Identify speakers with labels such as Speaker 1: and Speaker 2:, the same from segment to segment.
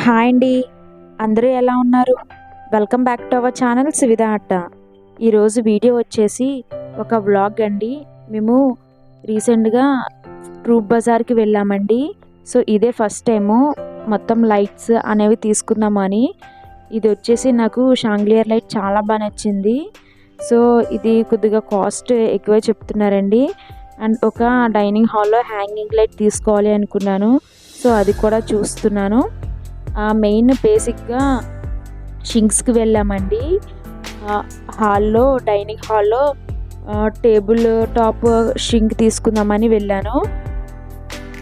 Speaker 1: Hi అండి, అందరూ ఎలా ఉన్నారు? Welcome back to our channel Suvidha అడ్డ. ఈరోజు వీడియో వచ్చేసి ఒక వ్లాగ్ అండి. మేము రీసెంట్గా ట్రూప్ బజార్కి వెళ్ళామండి. సో ఇదే ఫస్ట్ టైము మొత్తం లైట్స్ అనేవి తీసుకుందామని. ఇది వచ్చేసి నాకు షాంగ్లియర్ లైట్ చాలా బాగా నచ్చింది. సో ఇది కొద్దిగా కాస్ట్ ఎక్కువే చెప్తున్నారండి. అండ్ ఒక డైనింగ్ హాల్లో హ్యాంగింగ్ లైట్ తీసుకోవాలి అనుకున్నాను. సో అది కూడా చూస్తున్నాను. మెయిన్ బేసిక్గా షింక్స్కి వెళ్ళామండి. హాల్లో డైనింగ్ హాల్లో టేబుల్ టాప్ షింక్ తీసుకుందామని వెళ్ళాను.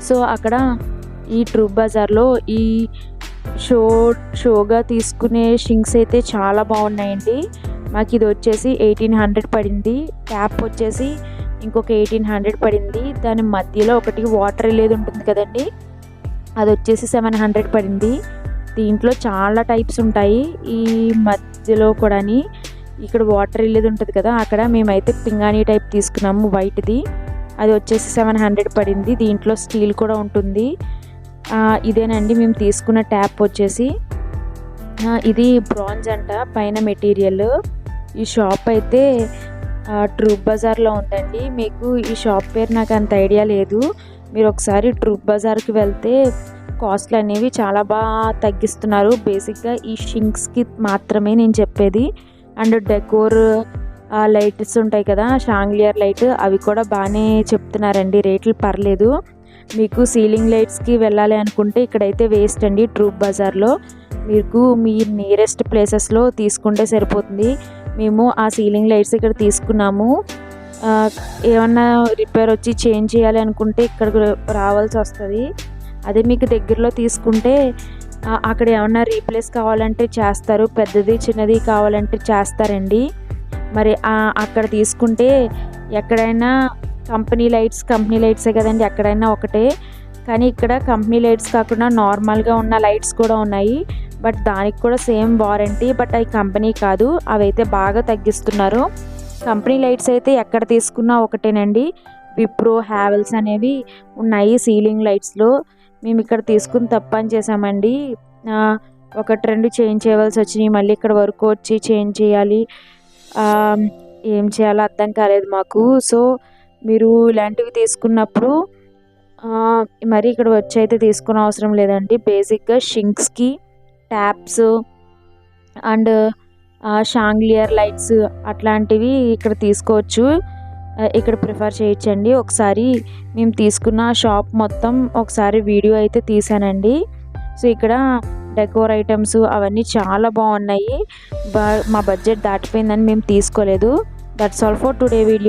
Speaker 1: సో అక్కడ ఈ ట్రూప్ బజార్లో ఈ షోగా తీసుకునే షింక్స్ అయితే చాలా బాగున్నాయండి. మాకు ఇది వచ్చేసి 1800 పడింది. ట్యాప్ వచ్చేసి ఇంకొక 1800 పడింది. దాని మధ్యలో ఒకటి వాటర్ వెళ్ళేది ఉంటుంది కదండి, అది వచ్చేసి 700 పడింది. దీంట్లో చాలా టైప్స్ ఉంటాయి. ఈ మధ్యలో కూడా ఇక్కడ వాటర్ వెళ్ళేది ఉంటుంది కదా, అక్కడ మేమైతే పింగాణి టైప్ తీసుకున్నాము వైట్ది. అది వచ్చేసి 700 పడింది. దీంట్లో స్టీల్ కూడా ఉంటుంది. ఇదేనండి మేము తీసుకున్న ట్యాప్ వచ్చేసి. ఇది బ్రాంజ్ అంట పైన మెటీరియల్. ఈ షాప్ అయితే ట్రూప్ బజార్లో ఉందండి. మీకు ఈ షాప్ పేరు నాకు అంత ఐడియా లేదు. మీరు ఒకసారి ట్రూప్ బజార్కి వెళ్తే కాస్ట్లు అనేవి చాలా బాగా తగ్గిస్తున్నారు. బేసిక్గా ఈ షింక్స్కి మాత్రమే నేను చెప్పేది. అండ్ డెకోర్ లైట్స్ ఉంటాయి కదా, షాంగ్లియర్ లైట్, అవి కూడా బాగానే చెప్తున్నారండి. రేట్లు పర్లేదు. మీకు సీలింగ్ లైట్స్కి వెళ్ళాలి అనుకుంటే ఇక్కడైతే వేస్ట్ అండి. ట్రూప్ బజార్లో మీకు మీ నియరెస్ట్ ప్లేసెస్లో తీసుకుంటే సరిపోతుంది. మేము ఆ సీలింగ్ లైట్స్ ఇక్కడ తీసుకున్నాము. ఏమన్నా రిపేర్ వచ్చి చేంజ్ చేయాలి అనుకుంటే ఇక్కడికి రావాల్సి వస్తుంది. అదే మీకు దగ్గరలో తీసుకుంటే అక్కడ ఏమన్నా రీప్లేస్ కావాలంటే చేస్తారు, పెద్దది చిన్నది కావాలంటే చేస్తారండి. మరి అక్కడ తీసుకుంటే ఎక్కడైనా కంపెనీ లైట్సే కదండి, ఎక్కడైనా ఒకటే. కానీ ఇక్కడ కంపెనీ లైట్స్ కాకుండా నార్మల్గా ఉన్న లైట్స్ కూడా ఉన్నాయి. బట్ దానికి కూడా సేమ్ వారంటీ, బట్ అవి కంపెనీ కాదు. అవైతే బాగా తగ్గిస్తున్నారు. కంపెనీ లైట్స్ అయితే ఎక్కడ తీసుకున్నా ఒకటేనండి. విప్రో, హ్యావెల్స్ అనేవి ఉన్నాయి సీలింగ్ లైట్స్లో. మేము ఇక్కడ తీసుకుని తప్పని చేసామండి. ఒకటి రెండు చేంజ్ చేయవలసి వచ్చినాయి. మళ్ళీ ఇక్కడ వరకు వచ్చి చేంజ్ చేయాలి. ఏం చేయాలో అర్థం కాలేదు మాకు. సో మీరు ఇలాంటివి తీసుకున్నప్పుడు మరి ఇక్కడ వచ్చి అయితే తీసుకునే అవసరం లేదండి. బేసిక్గా షింక్స్కి, ట్యాప్స్ అండ్ షాంగ్లియర్ లైట్స్ అట్లాంటివి ఇక్కడ తీసుకోవచ్చు, ఇక్కడ ప్రిఫర్ చేయొచ్చండి. ఒకసారి మేము తీసుకున్న షాప్ మొత్తం ఒకసారి వీడియో అయితే తీసానండి. సో ఇక్కడ డెకోర్ ఐటమ్స్ అవన్నీ చాలా బాగున్నాయి. మా బడ్జెట్ దాటిపోయిందని మేము తీసుకోలేదు. That's all for today video.